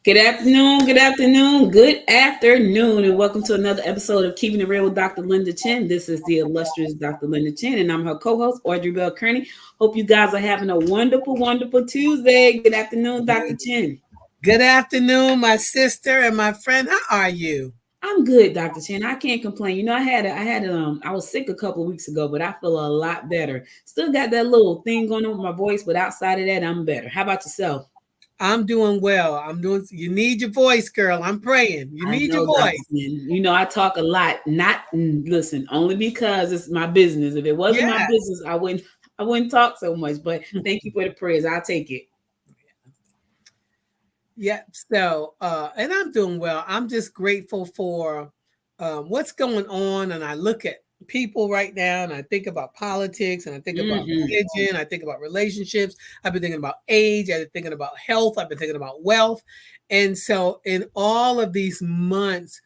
Good afternoon, and welcome to another episode of Keeping It Real with Dr. Linda Chinn. This is the illustrious Dr. Linda Chinn, and I'm her co-host, Audrey Bell Kearney. Hope you guys are having a wonderful, wonderful Tuesday. Good afternoon, Dr. Chinn. Good afternoon, my sister and my friend. How are you? I'm good, Dr. Chinn. I can't complain. I was sick a couple of weeks ago, but I feel a lot better. Still got that little thing going on with my voice, but outside of that, I'm better. How about yourself? I'm doing well. You need your voice, girl. I'm praying. You I need your know, Dr. voice. Chinn. I talk a lot. Listen, only because it's my business. If it wasn't my Yes. business, I wouldn't talk so much. But thank you for the prayers. I'll take it. Yeah. So, and I'm doing well. I'm just grateful for what's going on. And I look at people right now and I think about politics and I think about Hmm. religion. I think about relationships. I've been thinking about age. I've been thinking about health. I've been thinking about wealth. And so, in all of these months,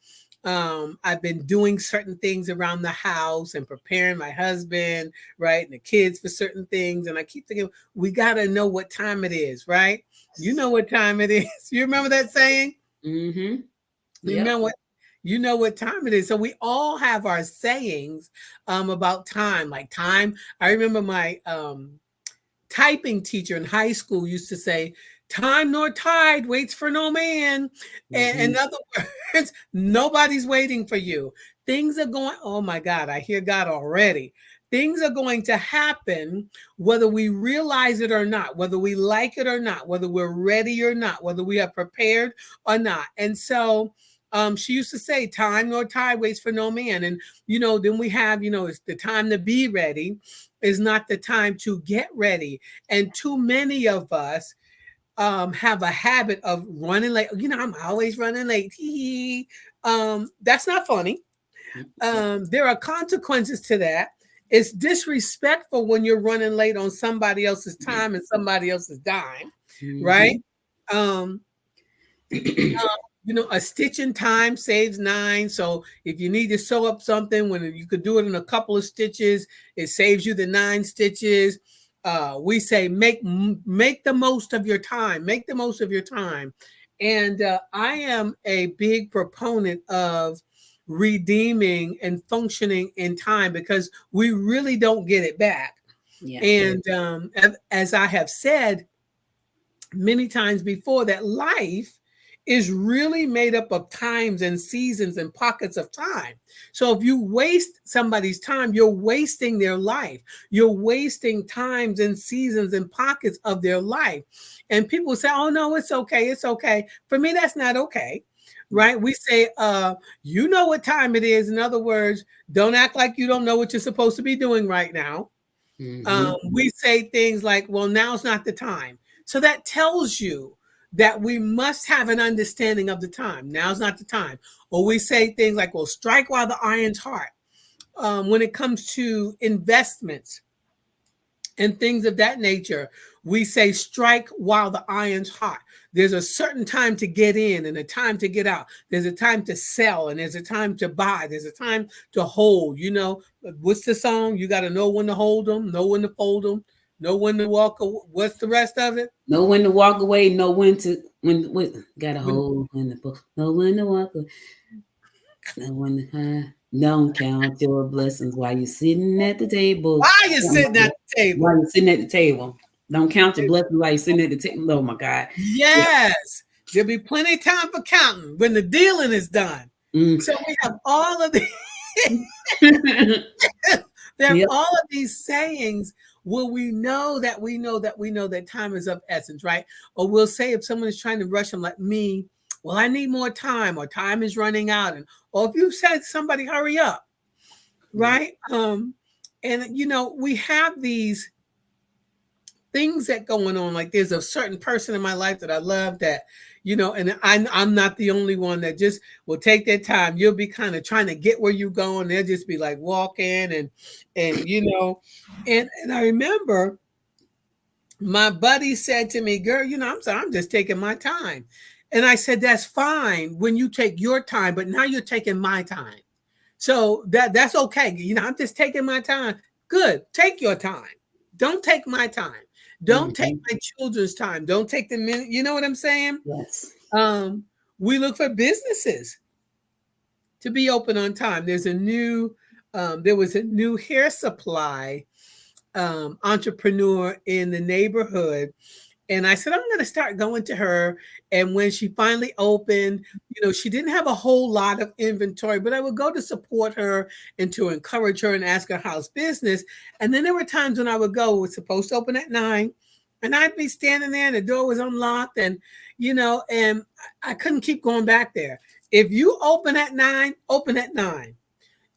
I've been doing certain things around the house and preparing my husband, right, and the kids for certain things. And I keep thinking, we got to know what time it is, right? You know what time it is. You remember that saying? Hmm. You Yep. remember what? You know what time it is. So we all have our sayings about time, like time. I remember my typing teacher in high school used to say, "Time nor tide waits for no man." And Hmm. in other words, nobody's waiting for you. Things are going, oh my God, I hear God already. Things are going to happen whether we realize it or not, whether we like it or not, whether we're ready or not, whether we are prepared or not. And so she used to say, "Time nor tide waits for no man." And, then we have, it's the time to be ready is not the time to get ready. And too many of us have a habit of running late. I'm always running late. That's not funny. There are consequences to that. It's disrespectful when you're running late on somebody else's time and somebody else's dime, right? Hmm. Um, a stitch in time saves nine. So if you need to sew up something, when you could do it in a couple of stitches, it saves you the 9 stitches. We say make the most of your time. Make the most of your time. And I am a big proponent of redeeming and functioning in time because we really don't get it back. Yeah. And as I have said many times before, that life is really made up of times and seasons and pockets of time. So if you waste somebody's time, you're wasting their life. You're wasting times and seasons and pockets of their life. And people say, "Oh no, it's okay. It's okay." For me, that's not okay. Right? We say, you know what time it is. In other words, don't act like you don't know what you're supposed to be doing right now. Hmm. We say things like, "Well, now's not the time." So that tells you that we must have an understanding of the time. Now's not the time. Or we say things like, "Well, strike while the iron's hot." When it comes to investments and things of that nature, we say strike while the iron's hot. There's a certain time to get in and a time to get out. There's a time to sell and there's a time to buy. There's a time to hold. What's the song? You got to know when to hold them, know when to fold them, know when to walk. What's the rest of it? Know when to walk away. Know when got a When, hold in the book. Know when to walk away. Know when to don't count your blessings while you're sitting at the table. why are you sitting at the While table? you're sitting at the table. Don't count your blessings while you're sitting at the table. Oh my God. Yeah. Yes, there'll be plenty of time for counting when the dealing is done. Mm. So we have all of these. There are Yep. all of these sayings where we know that time is of essence, right? Or we'll say if someone is trying to rush them like me, "Well, I need more time," or "Time is running out," or if you said to somebody, "Hurry up," Yeah. right? And we have these things that going on. Like there's a certain person in my life that I love that, and I'm not the only one that just will take their time. You'll be kind of trying to get where you going. They'll just be like walking and I remember my buddy said to me, "Girl, I'm sorry, I'm just taking my time." And I said, "That's fine when you take your time, but now you're taking my time. So that's okay. I'm just taking my time. Good. Take your time. Don't take my time. Don't take Mhm. my children's time. Don't take the minute. You know what I'm saying?" Yes. Um, we look for businesses to be open on time. There was a new hair supply entrepreneur in the neighborhood. And I said, I'm going to start going to her. And when she finally opened, she didn't have a whole lot of inventory, but I would go to support her and to encourage her and ask her how's business. And then there were times when I would go, it was supposed to open at 9. And I'd be standing there and the door was unlocked. And I couldn't keep going back there. If you open at 9, open at 9.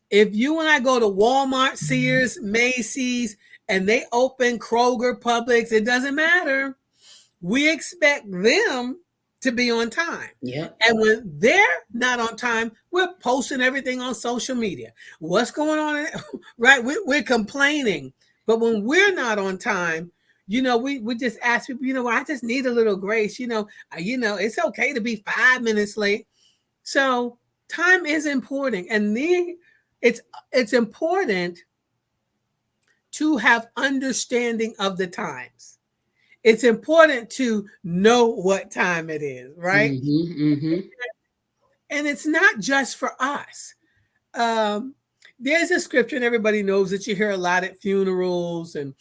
If you and I go to Walmart, Sears, Macy's, and they open Kroger, Publix, it doesn't matter. We expect them to be on time. Yeah. And when they're not on time, we're posting everything on social media. What's going on? Right? We're complaining. But when we're not on time, we just ask people, I just need a little grace. It's okay to be 5 minutes late. So time is important. And it's important to have understanding of the times. It's important to know what time it is, right? Mm-hmm, mm-hmm. And it's not just for us. There's a scripture, and everybody knows that you hear a lot at funerals and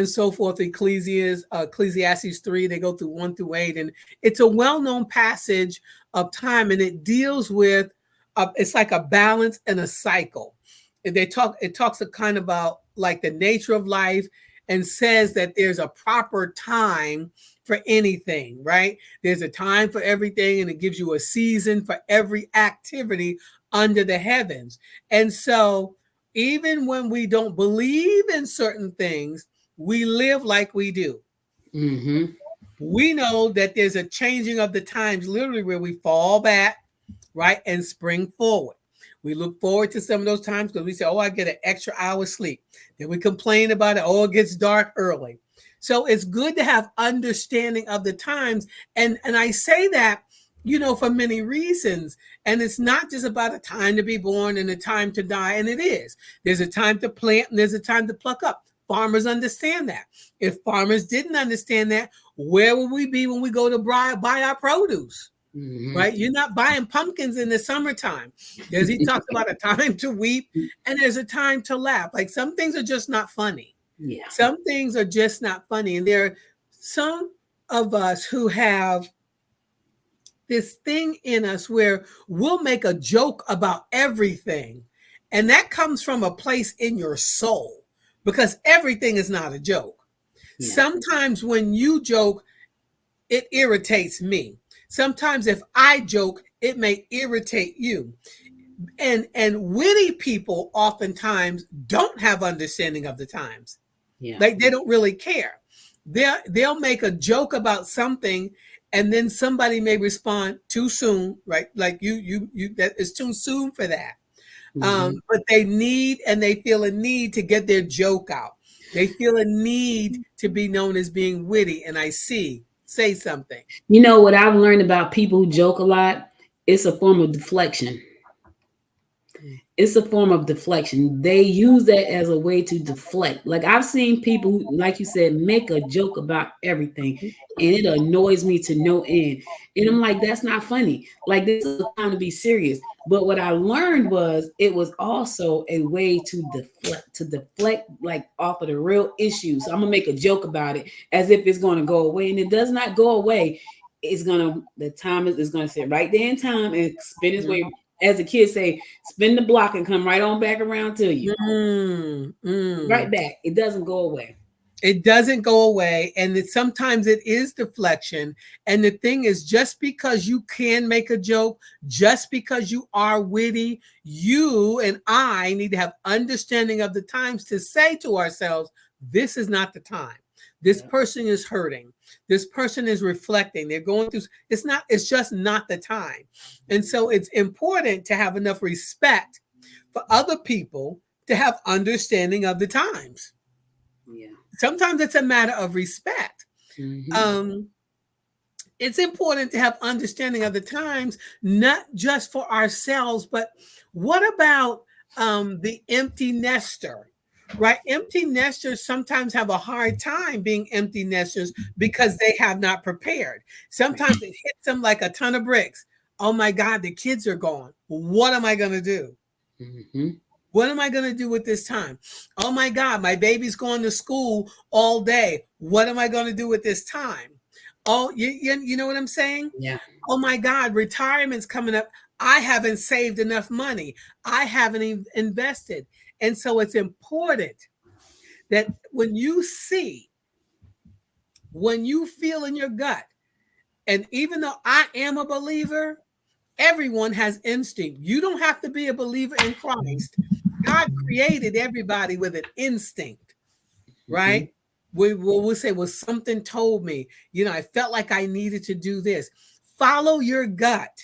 so forth. Ecclesiastes 3, they go through 1 through 8, and it's a well-known passage of time, and it deals with it's like a balance and a cycle. And it talks a kind about like the nature of life, and says that there's a proper time for anything, right? There's a time for everything, and it gives you a season for every activity under the heavens. And so even when we don't believe in certain things, we live like we do. Mm-hmm. We know that there's a changing of the times, literally, where we fall back, right, and spring forward. We look forward to some of those times because we say, I get an extra hour sleep. Then we complain about it. It gets dark early. So it's good to have understanding of the times. And I say that, for many reasons. And it's not just about a time to be born and a time to die. And it is. There's a time to plant and there's a time to pluck up. Farmers understand that. If farmers didn't understand that, where would we be when we go to buy our produce? Mm-hmm. Right? You're not buying pumpkins in the summertime. He talks about a time to weep and there's a time to laugh. Like some things are just not funny. Yeah. Some things are just not funny. And there are some of us who have this thing in us where we'll make a joke about everything. And that comes from a place in your soul because everything is not a joke. Yeah. Sometimes when you joke, it irritates me. Sometimes if I joke, it may irritate you. And witty people oftentimes don't have understanding of the times. Yeah. Like they don't really care. They'll make a joke about something and then somebody may respond too soon, right? Like you that is too soon for that. Mm-hmm. But they feel a need to get their joke out. They feel a need to be known as being witty. And say something. What I've learned about people who joke a lot, it's a form of deflection. It's a form of deflection. They use that as a way to deflect. Like I've seen people who, like you said, make a joke about everything, and it annoys me to no end. And I'm like, that's not funny. Like this is a time to be serious. But what I learned was it was also a way to deflect like off of the real issue. So I'm gonna make a joke about it as if it's going to go away, and it does not go away. The time is going to sit right there in time and spin its way. As the kids say, spin the block and come right on back around to you. Right back. It doesn't go away. It doesn't go away. And sometimes it is deflection. And the thing is, just because you can make a joke, just because you are witty, you and I need to have understanding of the times to say to ourselves, this is not the time. This person is hurting. This person is reflecting. They're going through. It's just not the time. And so it's important to have enough respect for other people to have understanding of the times. Yeah. Sometimes it's a matter of respect. Mm-hmm. It's important to have understanding of the times, not just for ourselves, but what about the empty nester? right? Empty nesters sometimes have a hard time being empty nesters because they have not prepared. Sometimes it hits them like a ton of bricks. Oh my God, the kids are gone. What am I going to do? Mm-hmm. What am I going to do with this time? Oh my God, my baby's going to school all day. What am I going to do with this time? Oh, you know what I'm saying? Yeah. Oh my God, retirement's coming up. I haven't saved enough money. I haven't even invested. And so it's important that when you see, when you feel in your gut, and even though I am a believer, everyone has instinct. You don't have to be a believer in Christ. God created everybody with an instinct, Mm-hmm. right? We'll say, well, something told me, I felt like I needed to do this. Follow your gut.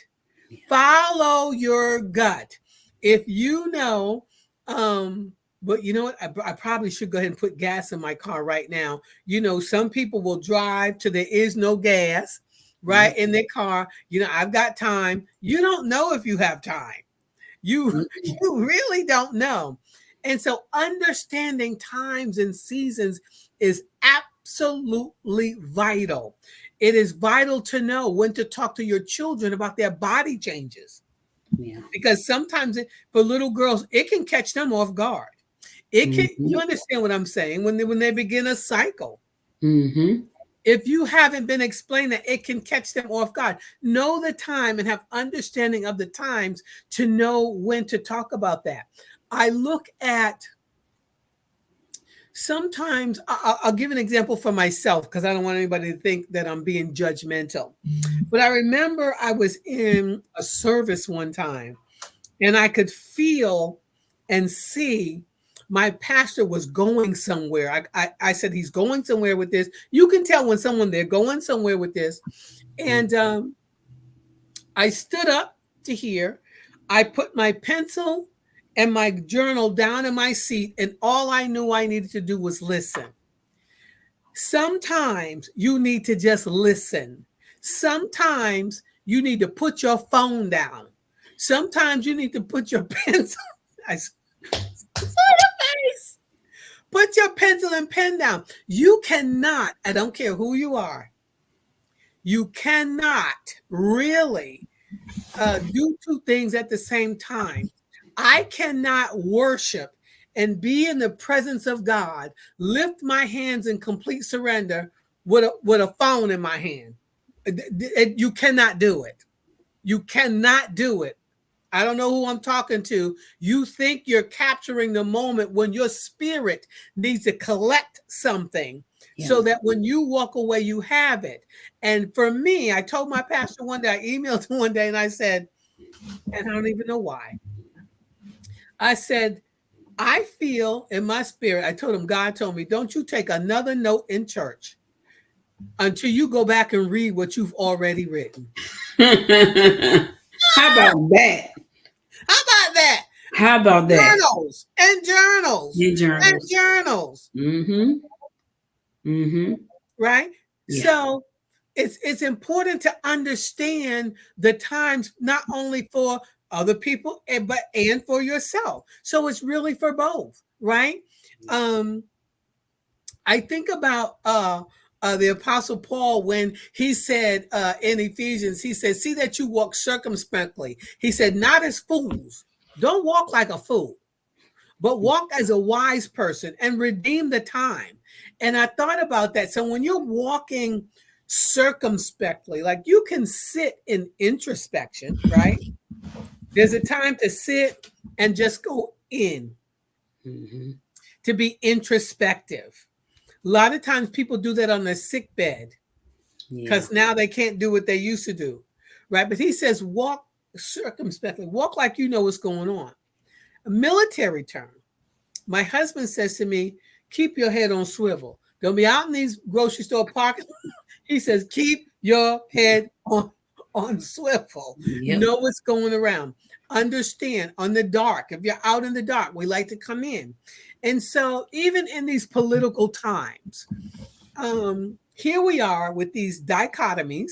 Yeah. Follow your gut. If you know, but you know what? I probably should go ahead and put gas in my car right now. Some people will drive till there is no gas, right, Yep. in their car. I've got time. You don't know if you have time. You Mm-hmm. you really don't know. And so understanding times and seasons is absolutely vital. It is vital to know when to talk to your children about their body changes, Yeah. because sometimes for little girls, it can catch them off guard. It can, Mm-hmm. you understand what I'm saying, when they begin a cycle. Mm-hmm. If you haven't been explained that, it can catch them off guard. Know the time and have understanding of the times to know when to talk about that. I look at, sometimes I'll give an example for myself because I don't want anybody to think that I'm being judgmental. But I remember I was in a service one time and I could feel and see my pastor was going somewhere. I said, he's going somewhere with this. You can tell when they're going somewhere with this. And I stood up to hear. I put my pencil and my journal down in my seat, and all I knew I needed to do was listen. Sometimes you need to just listen. Sometimes you need to put your phone down. Sometimes you need to put your pencil. I saw your face. Put your pencil and pen down. You cannot, I don't care who you are, you cannot really do two things at the same time. I cannot worship and be in the presence of God, lift my hands in complete surrender with a phone in my hand. You cannot do it. You cannot do it. I don't know who I'm talking to. You think you're capturing the moment when your spirit needs to collect something Yeah. so that when you walk away, you have it. And for me, I told my pastor one day, I emailed him one day and I said, and I don't even know why. I said, I feel in my spirit, I told him, God told me, don't you take another note in church until you go back and read what you've already written. How about that? How about that? How about that? Journals and journals In and journals. journals, Mm-hmm. Mm-hmm. right? Yeah. So it's important to understand the times, not only for other people, and for yourself. So it's really for both, right? Um, I think about the Apostle Paul when he said in Ephesians, he said, see that you walk circumspectly. He said, not as fools. Don't walk like a fool, but walk as a wise person and redeem the time. And I thought about that. So when you're walking circumspectly, like you can sit in introspection, right? There's a time to sit and just go in, Mm-hmm. to be introspective. A lot of times people do that on their sick bed Yeah. because now they can't do what they used to do, right? But he says, walk circumspectly, walk like you know what's going on. A military term. My husband says to me, keep your head on swivel. Don't be out in these grocery store parking. He says, keep your head on swivel. Yep. Know what's going around. Understand on the dark. If you're out in the dark, we like to come in. And so even in these political times, here we are with these dichotomies.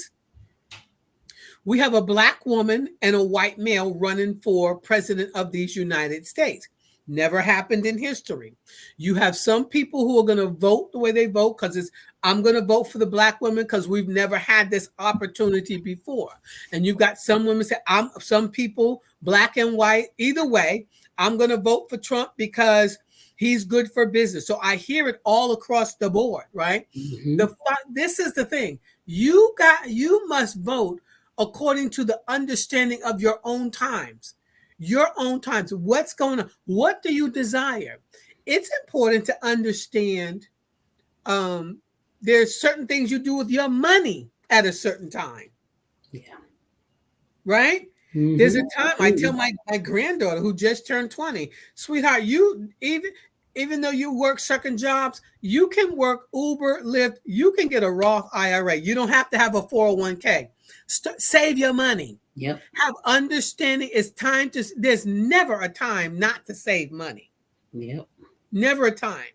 We have a black woman and a white male running for president of these United States. Never happened in history. You have some people who are going to vote the way they vote because it's, I'm going to vote for the black women because we've never had this opportunity before. And you've got some women say, some people, black and white, either way, I'm going to vote for Trump because he's good for business. So I hear it all across the board, right? Mm-hmm. This is the thing. You must vote according to the understanding of your own times. Your own times. What's going on? What do you desire? It's important to understand there's certain things you do with your money at a certain time. Yeah. Right? Mm-hmm. There's a time I tell my granddaughter who just turned 20, sweetheart, you even though you work certain jobs, you can work Uber, Lyft, you can get a Roth IRA. You don't have to have a 401k. Save your money. Yep. Have understanding. It's time to, there's never a time not to save money. Yep. Never a time.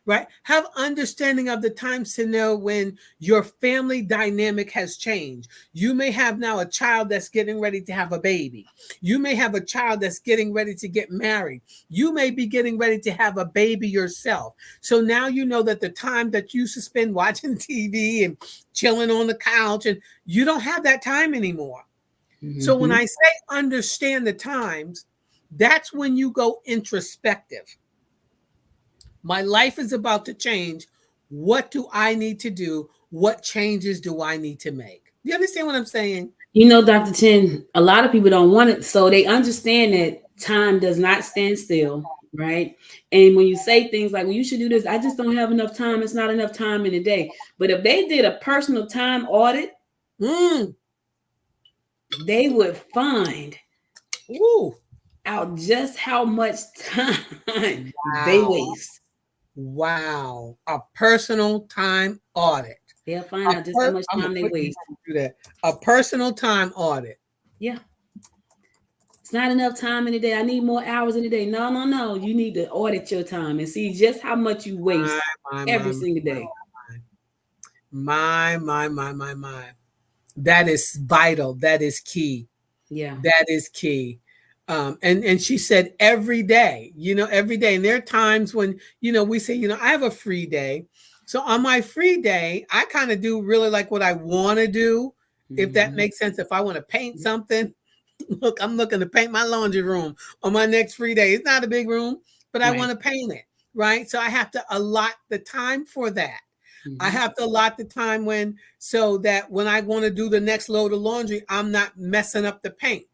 Right? Have understanding of the times to know when your family dynamic has changed. You may have now a child that's getting ready to have a baby. You may have a child that's getting ready to get married. You may be getting ready to have a baby yourself. So now you know that the time that you used to spend watching TV and chilling on the couch, and you don't have that time anymore. Mm-hmm. So when I say understand the times, that's when you go introspective. My life is about to change. What do I need to do? What changes do I need to make? You understand what I'm saying? You know, Dr. Chinn, a lot of people don't want it. So they understand that time does not stand still, right? And when you say things like, well, you should do this, I just don't have enough time. It's not enough time in a day. But if they did a personal time audit, they would find out just how much time they waste. Wow. A personal time audit. They'll find out just how much time they waste. Do that. A personal time audit. Yeah. It's not enough time in a day. I need more hours in a day. No. You need to audit your time and see just how much you waste every single day. My. That is vital. That is key. Yeah. That is key. And she said every day, every day. And there are times when, we say, I have a free day. So on my free day, I kind of do really like what I want to do. If that makes sense. If I want to paint something, look, I'm looking to paint my laundry room on my next free day. It's not a big room, but I want to paint it. Right. So I have to allot the time for that. I have to allot the time so that when I want to do the next load of laundry, I'm not messing up the paint.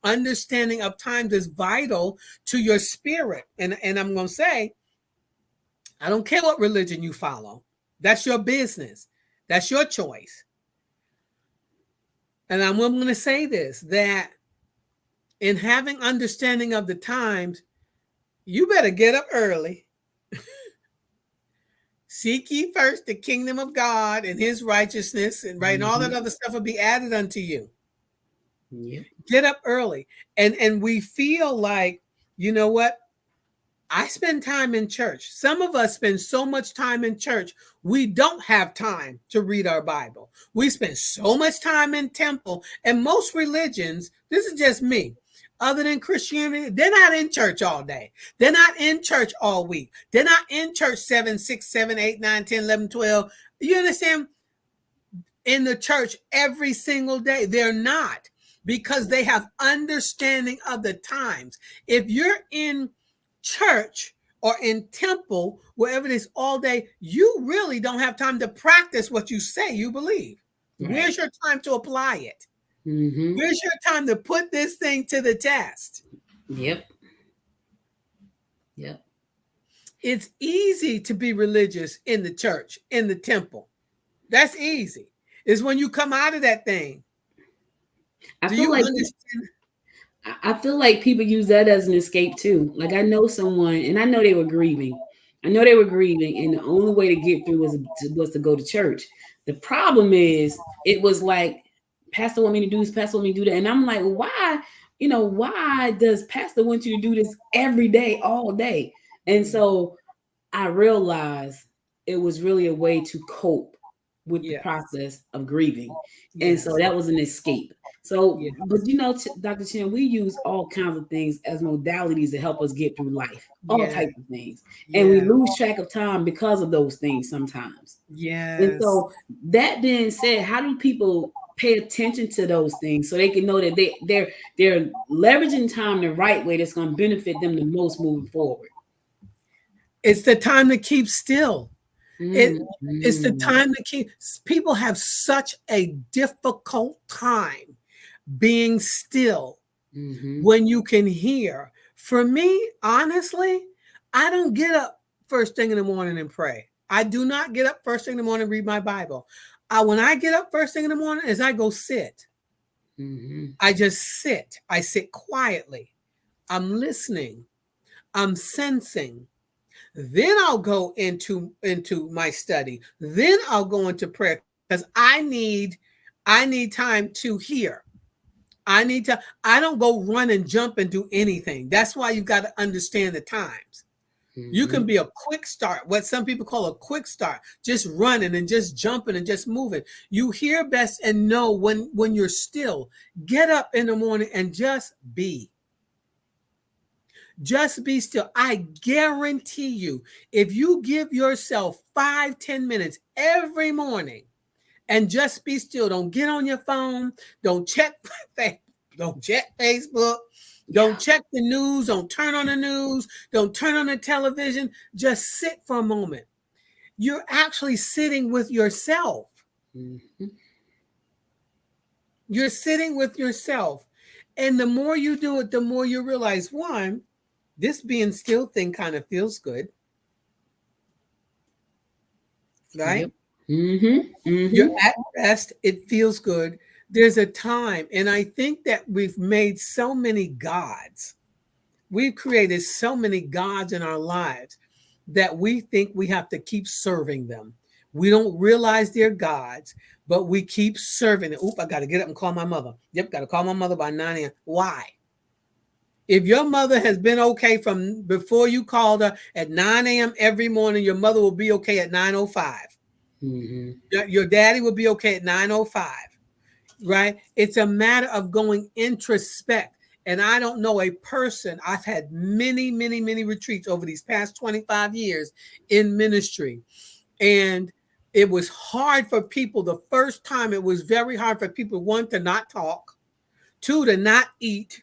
Understanding of times is vital to your spirit. And I'm going to say, I don't care what religion you follow. That's your business. That's your choice. And I'm going to say this, that in having understanding of the times, you better get up early. Seek ye first the kingdom of God and his righteousness, and right, and all that other stuff will be added unto you. Yep. Get up early. And we feel like, you know what? I spend time in church. Some of us spend so much time in church, we don't have time to read our Bible. We spend so much time in temple. And most religions, this is just me, other than Christianity, they're not in church all day. They're not in church all week. They're not in church 7, 6, 7, 8, 9, 10, 11, 12. You understand? In the church every single day. They're not, because they have understanding of the times. If you're in church or in temple, wherever it is all day, you really don't have time to practice what you say you believe. Right. Where's your time to apply it? Where's your time to put this thing to the test? Yep. It's easy to be religious in the church, in the temple. That's easy. It's when you come out of that thing. I feel like people use that as an escape too. Like I know someone, and I know they were grieving. And the only way to get through was to go to church. The problem is, it was like, Pastor want me to do this, Pastor want me to do that, and I'm like, well, why does Pastor want you to do this every day, all day? And so I realized it was really a way to cope with the Yes. process of grieving. And Yes. so that was an escape. So, Yes. but Dr. Chin, we use all kinds of things as modalities to help us get through life, all Yes. types of things. And we Yes. lose track of time because of those things sometimes. And Yes. so, that being said, how do people pay attention to those things so they can know that they're leveraging time the right way that's going to benefit them the most moving forward? It's the time to keep still. It, it's the Mm-hmm. time to keep. People have such a difficult time being still Mm-hmm. when you can hear. For me, honestly, I don't get up first thing in the morning and pray. I do not get up first thing in the morning and read my Bible. When I get up first thing in the morning is I go sit. Mm-hmm. I just sit. I sit quietly. I'm listening. I'm sensing. Then I'll go into my study. Then I'll go into prayer because I need time to hear. I don't go run and jump and do anything. That's why you've got to understand the times. You Mm-hmm. can be a quick start, what some people call a quick start, just running and just jumping and just moving. You hear best and know when you're still. Get up in the morning and just be. Just be still. I guarantee you, if you give yourself 5-10 minutes every morning and just be still, don't get on your phone, don't check don't check Facebook, don't check the news, don't turn on the news, don't turn on the television, just sit for a moment. You're actually sitting with yourself. Mm-hmm. You're sitting with yourself. And the more you do it, the more you realize, one, this being still thing kind of feels good, right? Yep. Mm-hmm. You're Mm-hmm. at rest, it feels good. There's a time, and I think that we've made so many gods. We've created so many gods in our lives that we think we have to keep serving them. We don't realize they're gods, but we keep serving it. Oop, I got to get up and call my mother. Yep, got to call my mother by 9 a.m. Why? If your mother has been okay from before you called her at 9 a.m. every morning, your mother will be okay at 9:05. Mm-hmm. Your daddy will be okay at 9:05, right? It's a matter of going introspect. And I don't know a person, I've had many, many, many retreats over these past 25 years in ministry. And it was hard for people. The first time it was very hard for people, one, to not talk, two, to not eat,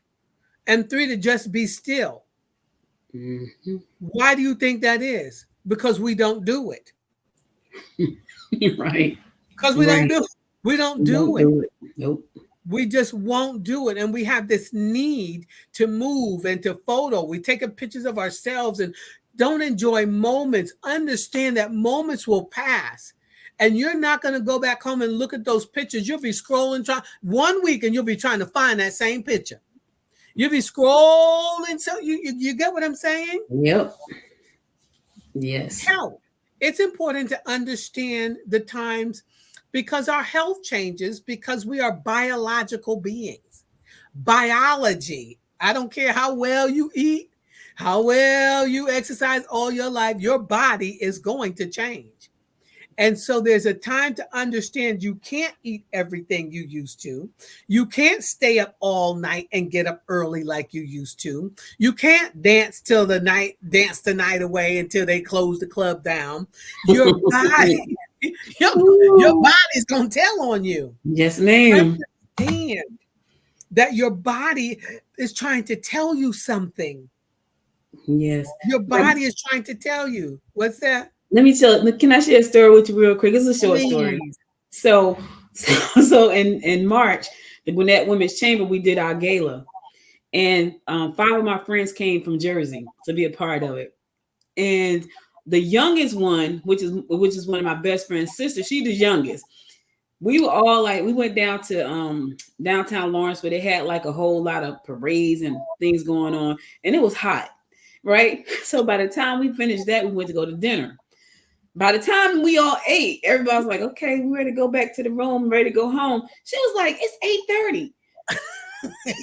and three, to just be still. Mm-hmm. Why do you think that is? Because we don't do it. Right. Because we don't Right. do it. We don't We do don't it. do it. Nope. We just won't do it. And we have this need to move and to photo. We take pictures of ourselves and don't enjoy moments. Understand that moments will pass. And you're not going to go back home and look at those pictures. You'll be scrolling 1 week and you'll be trying to find that same picture. You'll be scrolling. So you get what I'm saying? Yep. Yes. Health. It's important to understand the times because our health changes because we are biological beings. Biology. I don't care how well you eat, how well you exercise all your life, your body is going to change. And so there's a time to understand you can't eat everything you used to. You can't stay up all night and get up early like you used to. You can't dance dance the night away until they close the club down. Your body, your body's gonna tell on you. Yes, ma'am. Understand that your body is trying to tell you something. Yes. Your body is trying to tell you. What's that? Let me tell. Can I share a story with you real quick? It's a short story. Please. So in March, the Gwinnett Women's Chamber, we did our gala, and 5 of my friends came from Jersey to be a part of it. And the youngest one, which is one of my best friend's sisters, she's the youngest. We were all like, we went down to downtown Lawrence where they had like a whole lot of parades and things going on, and it was hot, right? So by the time we finished that, we went to go to dinner. By the time we all ate, everybody was like, okay, we're ready to go back to the room, ready to go home. She was like, it's 8:30.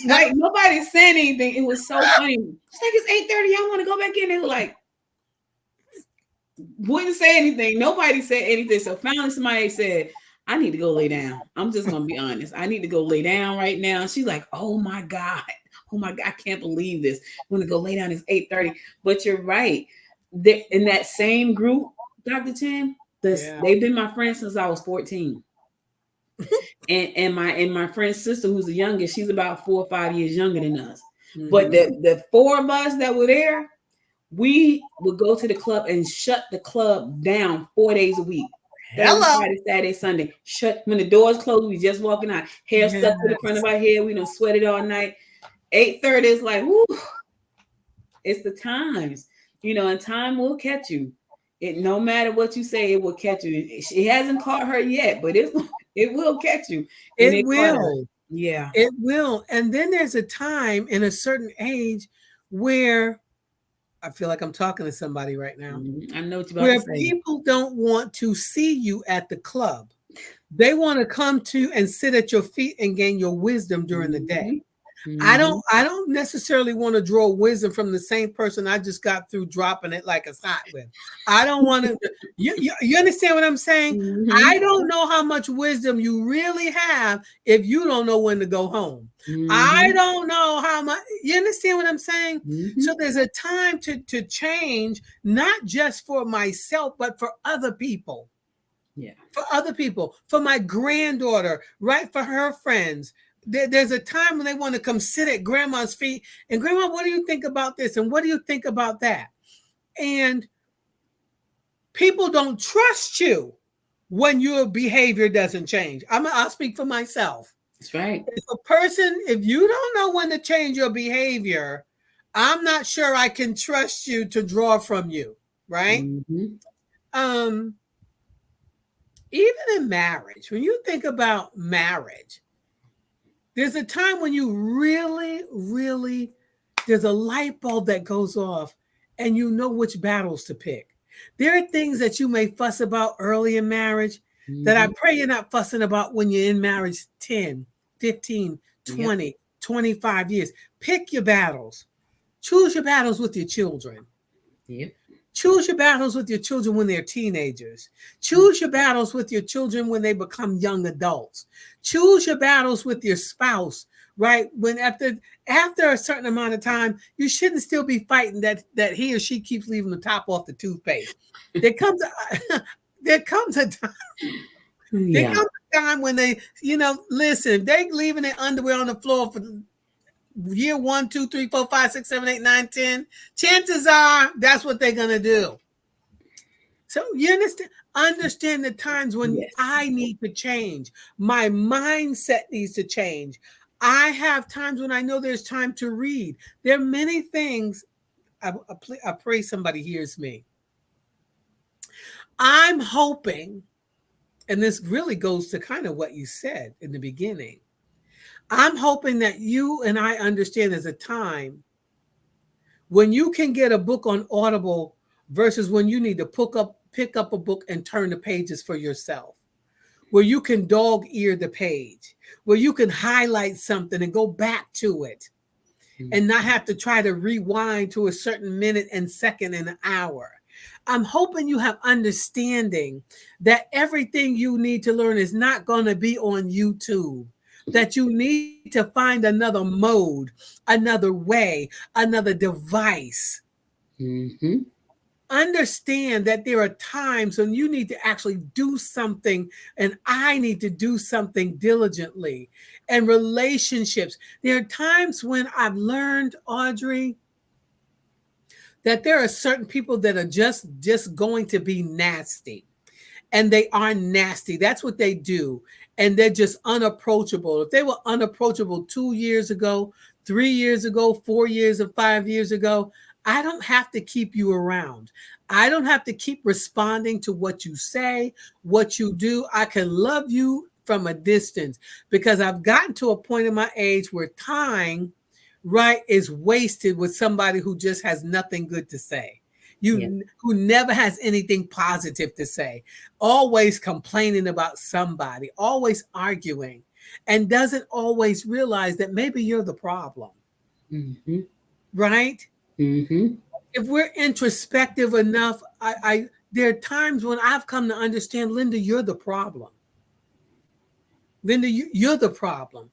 Like nobody said anything. It was so funny. She's like, it's 8:30. Y'all want to go back in? They were like, Wouldn't say anything. Nobody said anything. So finally somebody said, I need to go lay down. I'm just gonna be honest. I need to go lay down right now. She's like, oh my God. Oh my God, I can't believe this. I'm gonna go lay down. It's 8:30. But you're right. In that same group, Dr. Chin, Yeah. they've been my friends since I was 14. And my friend's sister, who's the youngest, she's about 4 or 5 years younger than us. But Mhm. the four of us that were there, we would go to the club and shut the club down 4 days a week. Thursday, Hello. Friday, Saturday, Sunday. Shut when the doors closed, we just walking out. Hair stuck to the front of Yes. our head. We done sweated all night. 8:30 is like, whoo, it's the times. And time will catch you. It no matter what you say, it will catch you. It hasn't caught her yet, but it will catch you. And It it caught her. will. Yeah. It will. And then there's a time in a certain age where I feel like I'm talking to somebody right now, I know what you're about to where say. people don't want to see you at the club. They want to come to and sit at your feet and gain your wisdom during the day. Hmm. I Hmm. don't I don't necessarily want to draw wisdom from the same person I just got through dropping it like it's hot with. I don't want to you understand what I'm saying? Hmm. I don't know how much wisdom you really have if you don't know when to go home. I Hmm. don't know how much you understand what I'm saying? So Hmm. there's a time to change, not just for myself, but for other people. Yeah. For other people, for my granddaughter, right? For her friends. There's a time when they want to come sit at grandma's feet and grandma, what do you think about this? And what do you think about that? And people don't trust you when your behavior doesn't change. I'll speak for myself. That's right. If you don't know when to change your behavior, I'm not sure I can trust you to draw from you, right? Hmm. Um, Even in marriage, when you think about marriage, there's a time when you really, really, there's a light bulb that goes off and you know which battles to pick. There are things that you may fuss about early in marriage that I Hmm. pray you're not fussing about when you're in marriage 10, 15, Yep. 20, 25 years. Pick your battles. Choose your battles with your children. Yep. Choose your battles with your children when they're teenagers. Choose your battles with your children when they become young adults. Choose your battles with your spouse, right? When after a certain amount of time, you shouldn't still be fighting that he or she keeps leaving the top off the toothpaste. There comes a, there comes a time there Yeah. comes a time when listen, they leaving their underwear on the floor for year 1, 2, 3, 4, 5, 6, 7, 8, 9, 10. Chances are that's what they're gonna do. So you understand the times when Yes. I need to change. My mindset needs to change. I have times when I know there's time to read. There are many things. I pray somebody hears me. I'm hoping, and this really goes to kind of what you said in the beginning. I'm hoping that you and I understand there's a time when you can get a book on Audible versus when you need to pick up a book and turn the pages for yourself, where you can dog ear the page, where you can highlight something and go back to it and not have to try to rewind to a certain minute and second and an hour. I'm hoping you have understanding that everything you need to learn is not going to be on YouTube, that you need to find another mode, another way, another device. Hmm. Understand that there are times when you need to actually do something and I need to do something diligently. And relationships, there are times when I've learned, Audrey, that there are certain people that are just going to be nasty, and they are nasty. That's what they do. And they're just unapproachable. If they were unapproachable 2 years ago, 3 years ago, 4 years or 5 years ago, I don't have to keep you around. I don't have to keep responding to what you say, what you do. I can love you from a distance because I've gotten to a point in my age where time, right, is wasted with somebody who just has nothing good to say. Yeah. Who never has anything positive to say, always complaining about somebody, always arguing, and doesn't always realize that maybe you're the problem, Hmm. right? Hmm. If we're introspective enough, There are times when I've come to understand, Linda, you're the problem. Linda, you're the problem.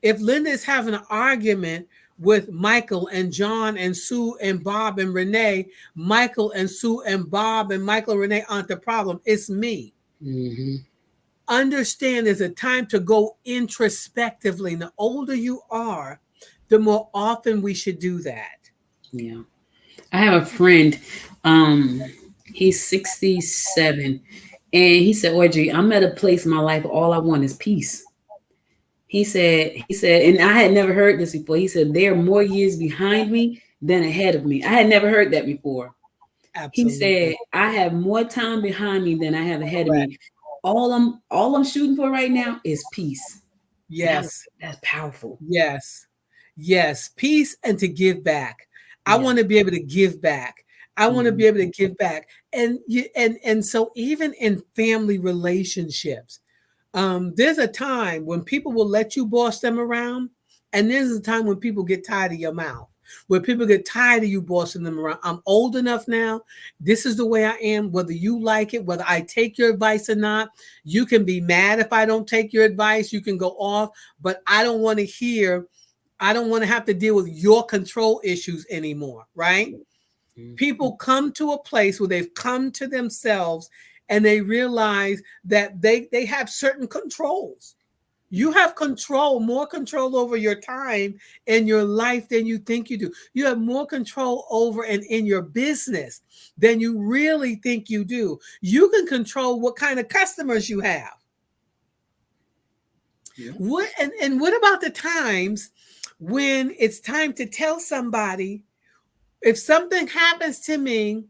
If Linda is having an argument with Michael and John and Sue and Bob and Renee, Michael and Sue and Bob and Michael and Renee aren't the problem. It's me. Mm-hmm. Understand there's a time to go introspectively. And the older you are, the more often we should do that. Yeah. I have a friend. Um, he's 67, and he said, "Audrey, I'm at a place in my life. All I want is peace." He said, and I had never heard this before. He said, "There are more years behind me than ahead of me." I had never heard that before. He Absolutely. said, "I have more time behind me than I have ahead of Correct. me. All I'm shooting for right now is peace." And I was Yes. like, that's powerful. Yes. Yes. Peace and to give back. I Yeah. want to be able to give back. I want to Mhm. be able to give back. And so even in family relationships, there's a time when people will let you boss them around, and there's a time when people get tired of your mouth, where people get tired of you bossing them around. I'm old enough now. This is the way I am, whether you like it, whether I take your advice or not. You can be mad if I don't take your advice. You can go off, but I don't want to hear, I don't want to have to deal with your control issues anymore, right? Mhm. People come to a place where they've come to themselves and they realize that they have certain controls. You have control, more control over your time and your life than you think you do. You have more control over and in your business than you really think you do. You can control what kind of customers you have. Yeah. And what about the times when it's time to tell somebody, if something happens to me,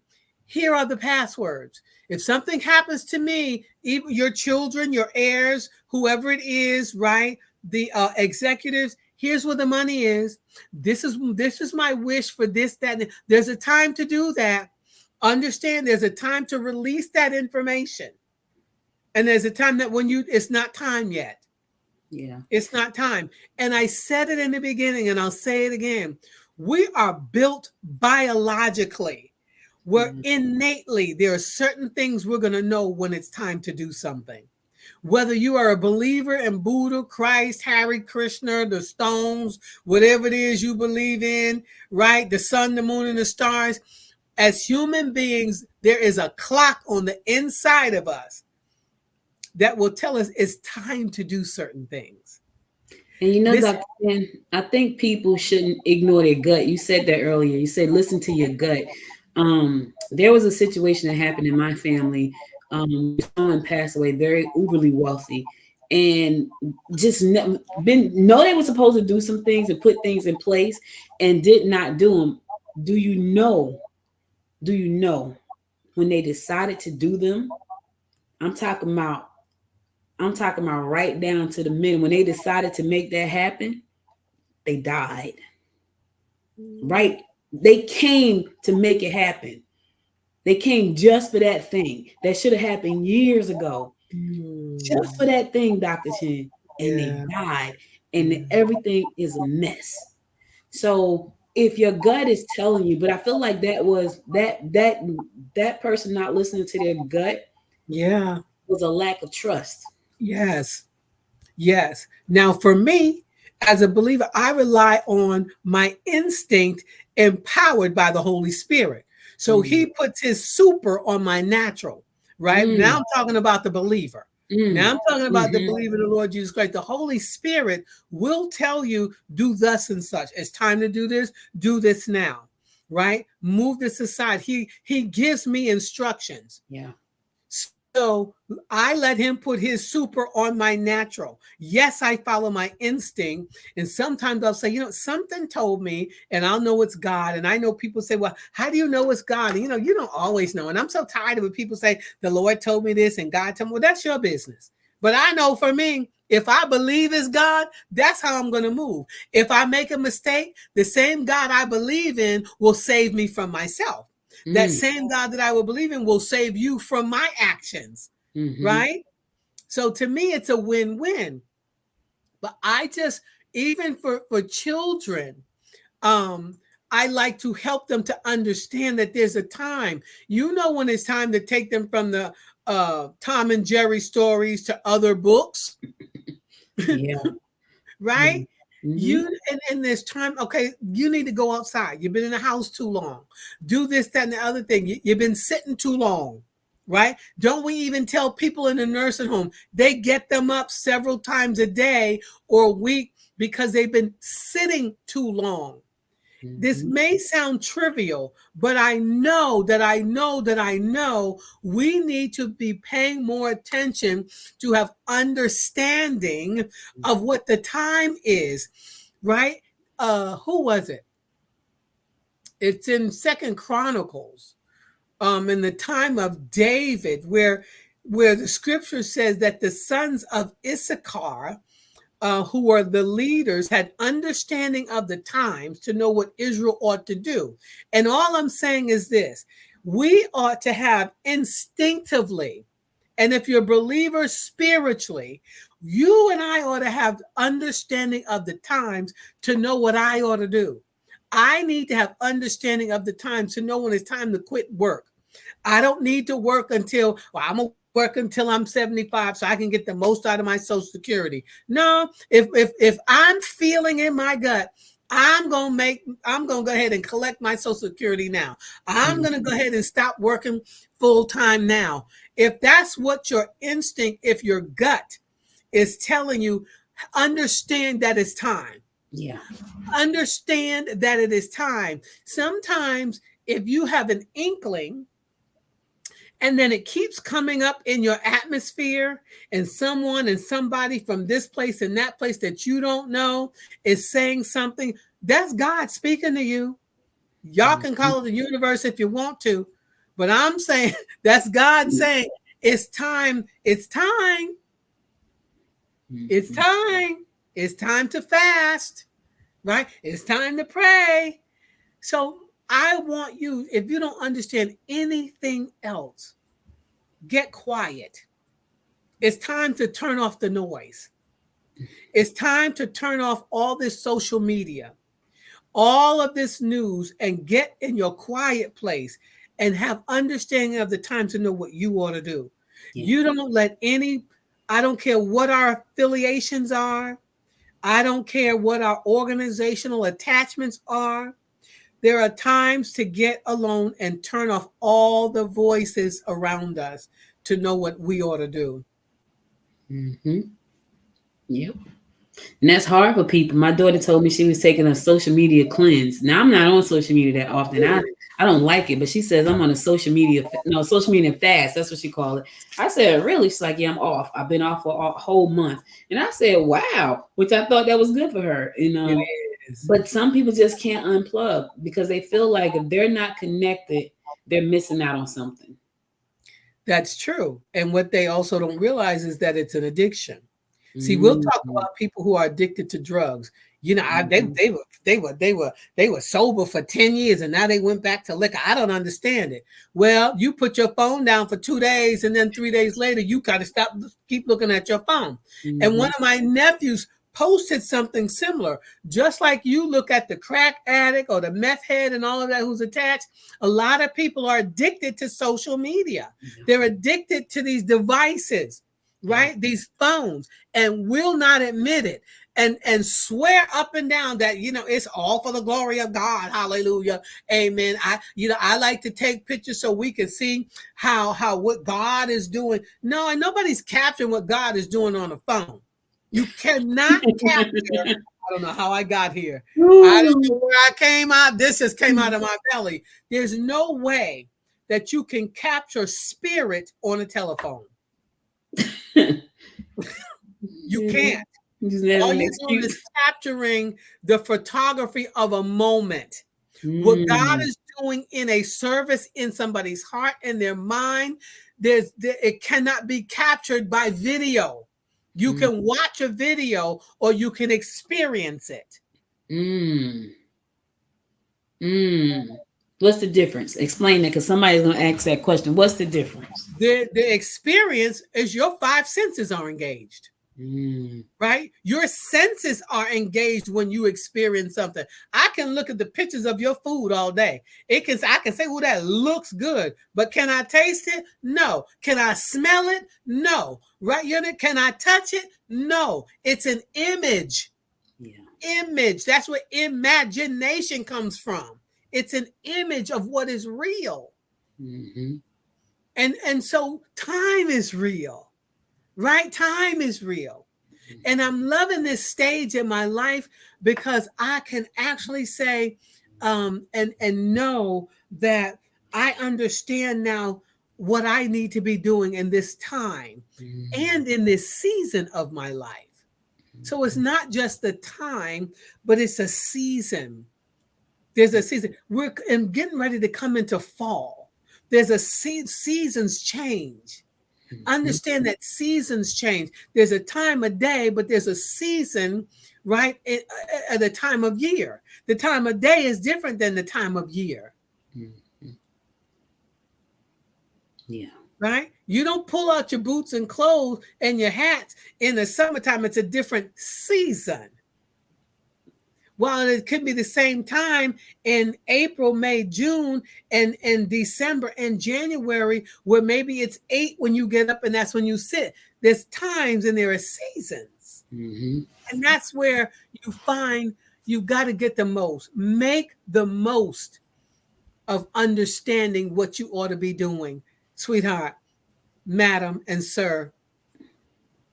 here are the passwords. If something happens to me, even your children, your heirs, whoever it is, right? The executives, here's where the money is. This is my wish for this, that. And there's a time to do that. Understand there's a time to release that information. And there's a time that when you it's not time yet. Yeah. It's not time. And I said it in the beginning and I'll say it again. We are built biologically. We're Yeah. innately, there are certain things we're going to know when it's time to do something. Whether you are a believer in Buddha, Christ, Hare Krishna, the stones, whatever it is you believe in, right? The sun, the moon, and the stars. As human beings, there is a clock on the inside of us that will tell us it's time to do certain things. And This, Dr. Ken, I think people shouldn't ignore their gut. You said that earlier. You said listen to your gut. There was a situation that happened in my family. Someone passed away, very uberly wealthy, and just been know they were supposed to do some things and put things in place, and did not do them. Do you know? Do you know when they decided to do them? I'm talking about. I'm talking about right down to the minute when they decided to make that happen. They died. Right? They came to make it happen. They came just for that thing that should have happened years ago. Just for that thing, Dr. Chin. And they yeah, died. And yeah, everything is a mess. So if your gut is telling you, but I feel like that was that person not listening to their gut yeah, was a lack of trust. yes, yes. Now, for me, as a believer, I rely on my instinct empowered by the Holy Spirit. So he Mm, puts his super on my natural, right? Now mm, I'm talking about the believer. Now mm, I'm talking about the mm-hmm. believer in the Lord Jesus Christ. The Holy Spirit will tell you, do thus and such. It's time to do this now, right? Move this aside. He gives me instructions. Yeah. So I let him put his super on my natural. Yes, I follow my instinct. And sometimes I'll say, something told me, and I'll know it's God. And I know people say, well, how do you know it's God? And, you don't always know. And I'm so tired of it. People say, the Lord told me this and God told me, well, that's your business. But I know for me, if I believe it's God, that's how I'm going to move. If I make a mistake, the same God I believe in will save me from myself. That Mm, same God that I will believe in will save you from my actions, mm-hmm. right? So to me, it's a win-win. But I just, even for children, um, I like to help them to understand that there's a time. You know when it's time to take them from the Tom and Jerry stories to other books, Yeah. right? Mm-hmm. You and there's time. Okay, you need to go outside. You've been in the house too long. Do this, that, and the other thing. You've been sitting too long, right? Don't we even tell people in the nursing home they get them up several times a day or a week because they've been sitting too long? This Mm-hmm. may sound trivial, but I know we need to be paying more attention to have understanding of what the time is, right? Who was it? It's in Second Chronicles, in the time of David, where the scripture says that the sons of Issachar, who are the leaders, had understanding of the times to know what Israel ought to do. And all I'm saying is this: we ought to have instinctively, and if you're believers spiritually, you and I ought to have understanding of the times to know what I ought to do. I need to have understanding of the times to know when it's time to quit work. I don't need to work until, well, I'm gonna work until I'm 75 so I can get the most out of my Social Security. No, if I'm feeling in my gut, I'm gonna go ahead and collect my Social Security now. I'm gonna go ahead and stop working full time now. If that's what your instinct, if your gut is telling you, understand that it's time. Yeah. Understand that it is time. Sometimes if you have an inkling and then it keeps coming up in your atmosphere, and someone and somebody from this place and that place that you don't know is saying something, that's God speaking to you. Y'all can Mm-hmm. call it the universe if you want to, but I'm saying that's God saying it's time. It's time. It's Mm-hmm. time. It's time to fast, right? It's time to pray. So I want you, if you don't understand anything else, get quiet. It's time to turn off the noise. It's time to turn off all this social media, all of this news, and get in your quiet place and have understanding of the time to know what you ought to do. Yeah. You don't let I don't care what our affiliations are. I don't care what our organizational attachments are. There are times to get alone and turn off all the voices around us to know what we ought to do. Mm-hmm. Yep. And that's hard for people. My daughter told me she was taking a social media cleanse. Now I'm not on social media that often. I don't like it, but she says I'm on a social media fast. That's what she called it. I said, really? She's like, yeah, I'm off. I've been off for a whole month. And I said, wow, which I thought that was good for her, It is. But some people just can't unplug because they feel like if they're not connected, they're missing out on something. That's true. And what they also don't realize is that it's an addiction. See, we'll talk Mm-hmm. about people who are addicted to drugs. You know, Mm-hmm. they were sober for 10 years and now they went back to liquor. I don't understand it. Well, you put your phone down for 2 days and then 3 days later you got to keep looking at your phone. And one Mm-hmm. of my nephews posted something similar. Just like you look at the crack addict or the meth head and all of that who's attached, a lot of people are addicted to social media. They're addicted to these devices, right? These phones, and will not admit it and swear up and down that it's all for the glory of God. Hallelujah. Amen. I like to take pictures so we can see how what God is doing. No, and nobody's capturing what God is doing on the phone. You cannot capture. I don't know how I got here. I don't know where I came out. This just came out of my belly. There's no way that you can capture spirit on a telephone. You can't. All you're doing is capturing the photography of a moment. What God is doing in a service in somebody's heart and their mind, it cannot be captured by video. You can watch a video or you can experience it. What's the difference? Explain that because somebody's going to ask that question. What's the difference? The experience is your five senses are engaged. Right? Your senses are engaged when you experience something. I can look at the pictures of your food all day. I can say, "Oh, that looks good," but can I taste it? No. Can I smell it? No. Right? Can I touch it? No. It's an image. Yeah. Image. That's where imagination comes from. It's an image of what is real. Mm-hmm. And so time is real. Right? Time is real. And I'm loving this stage in my life because I can actually say and know that I understand now what I need to be doing in this time and in this season of my life. So it's not just the time, but it's a season. There's a season. We're getting ready to come into fall. There's a seasons change. Understand that seasons change. There's a time of day, but there's a season, right? At the time of year. The time of day is different than the time of year. Yeah. Right? You don't pull out your boots and clothes and your hats in the summertime. It's a different season. While it could be the same time in April, May, June, and December and January, where maybe it's 8 when you get up and that's when you sit. There's times and there are seasons. And that's where you find you got to get the most. Make the most of understanding what you ought to be doing, sweetheart, madam, and sir.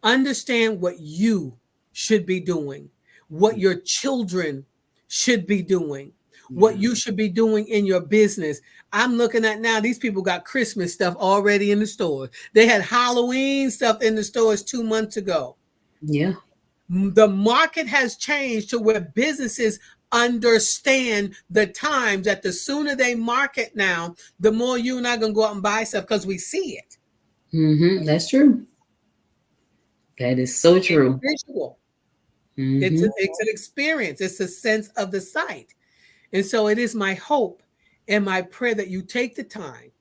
Understand what you should be doing, what your children should be doing, what you should be doing in your business. I'm looking at now, these people got Christmas stuff already in the stores. They had Halloween stuff in the stores 2 months ago. Yeah. The market has changed to where businesses understand the times that the sooner they market now, the more you and I are going to go out and buy stuff because we see it. That's true. That is so true. It's visual. It's an experience. It's a sense of the sight. And so it is my hope and my prayer that you take the time,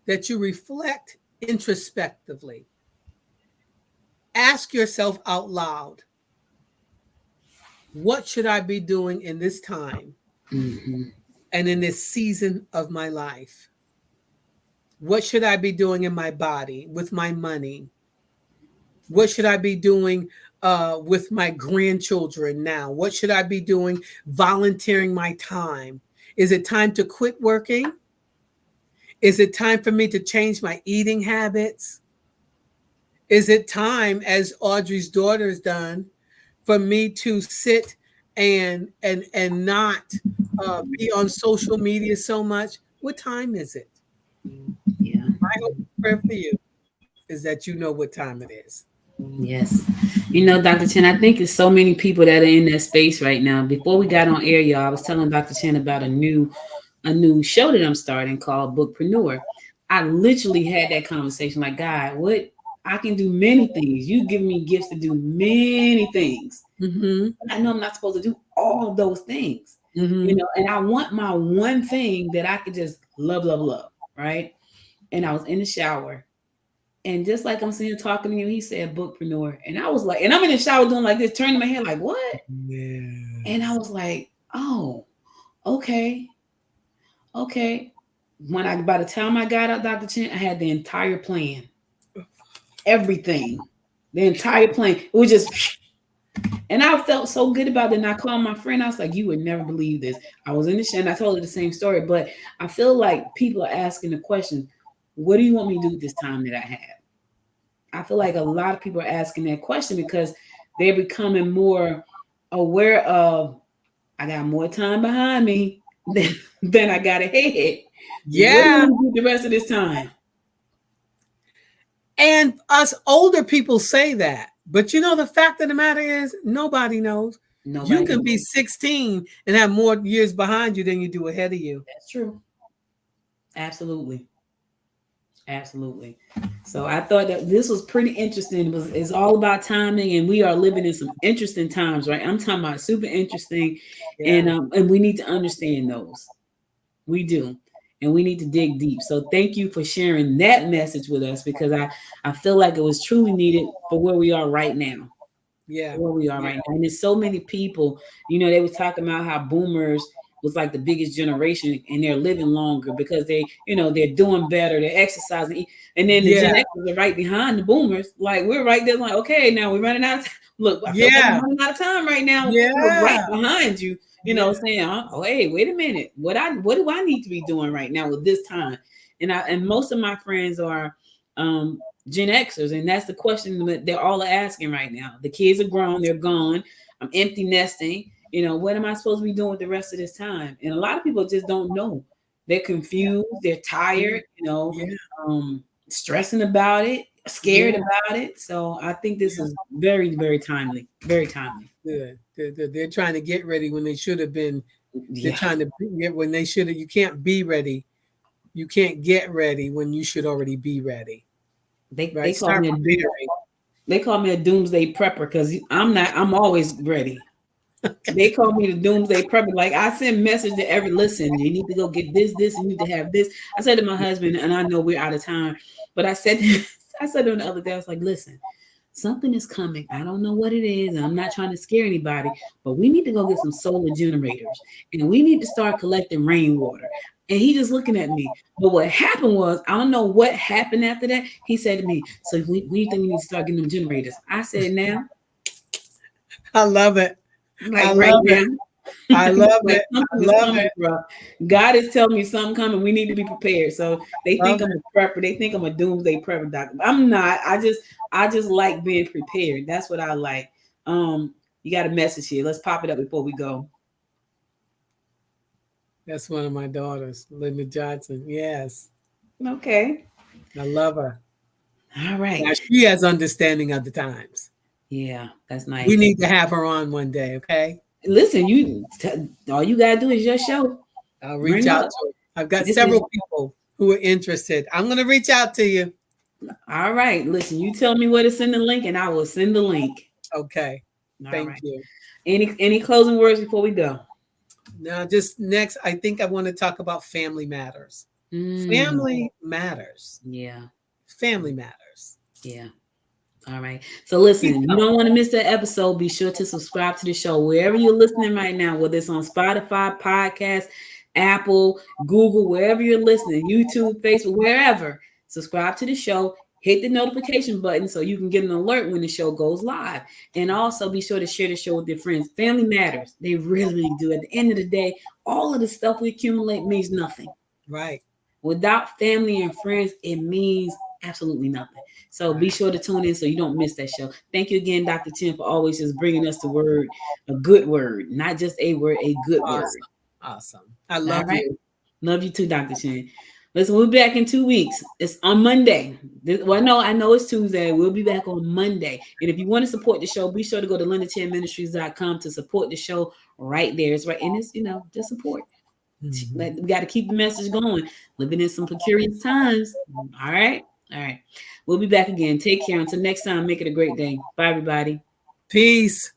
that you reflect introspectively. Ask yourself out loud, what should I be doing in this time and in this season of my life? What should I be doing in my body, with my money? What should I be doing with my grandchildren now? What should I be doing volunteering my time? Is it time to quit working? Is it time for me to change my eating habits? Is it time, as Audrey's daughter's done, for me to sit and not be on social media so much? What time is it? Yeah. My hope and prayer for you is that you know what time it is. Yes. Dr. Chinn, I think it's so many people that are in that space right now. Before we got on air, y'all, I was telling Dr. Chinn about a new show that I'm starting called Bookpreneur. I literally had that conversation like, God, what I can do many things. You give me gifts to do many things. But I know I'm not supposed to do all of those things. And I want my one thing that I could just love, love, love. Right. And I was in the shower. And just like I'm sitting talking to you, he said bookpreneur. And I was like, and I'm in the shower doing like this, turning my head like, what? Yeah. And I was like, oh, okay. Okay. By the time I got out, Dr. Chinn, I had the entire plan. Everything. The entire plan. It was just, and I felt so good about it. And I called my friend. I was like, you would never believe this. I was in the shower and I told her the same story. But I feel like people are asking the question, what do you want me to do with this time that I have? I feel like a lot of people are asking that question because they're becoming more aware of, I got more time behind me than I got ahead. Yeah. What do you do the rest of this time? And us older people say that. But the fact of the matter is, nobody knows. You can be 16 and have more years behind you than you do ahead of you. That's true. Absolutely. Absolutely. So I thought that this was pretty interesting. It's all about timing, and we are living in some interesting times, right? I'm talking about super interesting, and we need to understand those. We do. and we need to dig deep. So thank you for sharing that message with us, because I feel like it was truly needed for where we are right now. Yeah. Where we are Yeah. right now. And there's so many people, they was talking about how boomers was like the biggest generation and they're living longer because they're doing better, they're exercising. And then the Gen Yeah. Xers are right behind the boomers. Like we're right there, like, okay, now we're running out of time. Look, I feel like I'm Yeah. running out of time right now. We're right Yeah. behind you, Yeah. saying, oh, hey, wait a minute. What do I need to be doing right now with this time? And most of my friends are Gen Xers, and that's the question that they're all asking right now. The kids are grown, they're gone. I'm empty nesting. What am I supposed to be doing with the rest of this time? And a lot of people just don't know. They're confused, they're tired, Yeah. stressing about it, scared Yeah. about it. So I think this is very, very timely. Very timely. Good. Good. Good. They're trying to get ready when they should have been. They're Yeah. trying to get when they should have. You can't be ready. You can't get ready when you should already be ready. They Right. call Start me preparing. they call me a doomsday prepper because I'm always ready. They call me the doomsday prepper. Like I send message to every listen. You need to go get this. You need to have this. I said to my husband, and I know we're out of time, but I said I said to him the other day, I was like, listen, something is coming. I don't know what it is, and I'm not trying to scare anybody, but we need to go get some solar generators, and we need to start collecting rainwater. And he just looking at me. But what happened was, I don't know what happened after that. He said to me, so we think we need to start getting them generators. I said, now, I love it. I like right love now. it. I love Like it. I something is love coming, it. bro. God is telling me something coming. We need to be prepared. So they Love think I'm it. a prepper. They think I'm a doomsday prepper doctor. I'm not. I just like being prepared. That's what I like. You got a message here. Let's pop it up before we go. That's one of my daughters, Linda Johnson. Yes. Okay. I love her. All Now right. she has understanding of the times. Yeah, that's We nice. need to have her on one day, okay? Listen, all you gotta do is just show. I'll reach Bring out up. to her. I've got Listen. several people who are interested. I'm going to reach out to you. All right. Listen, you tell me where to send the link, and I will send the link. Okay. All Thank right. you. Any closing words before we go? Now, just next, I think I want to talk about family matters. Family matters. Yeah. Family matters. Yeah. All right. So listen, you don't want to miss that episode. Be sure to subscribe to the show wherever you're listening right now, whether it's on Spotify, podcast, Apple, Google, wherever you're listening, YouTube, Facebook, wherever. Subscribe to the show. Hit the notification button so you can get an alert when the show goes live. And also be sure to share the show with your friends. Family matters. They really do. At the end of the day, all of the stuff we accumulate means nothing. Right. Without family and friends, it means absolutely nothing. So be sure to tune in so you don't miss that show. Thank you again, Dr. Chinn, for always just bringing us the word, a good word, not just a word, a good word. Awesome. Awesome. I All love right. you. Love you too, Dr. Chinn. Listen, we'll be back in 2 weeks. It's on Monday. Well, no, I know it's Tuesday. We'll be back on Monday. And if you want to support the show, be sure to go to lindachinministries.com to support the show right there. It's right. And it's, just support. We got to keep the message going. Living in some precarious times. All right. All right. We'll be back again. Take care. Until next time, make it a great day. Bye, everybody. Peace.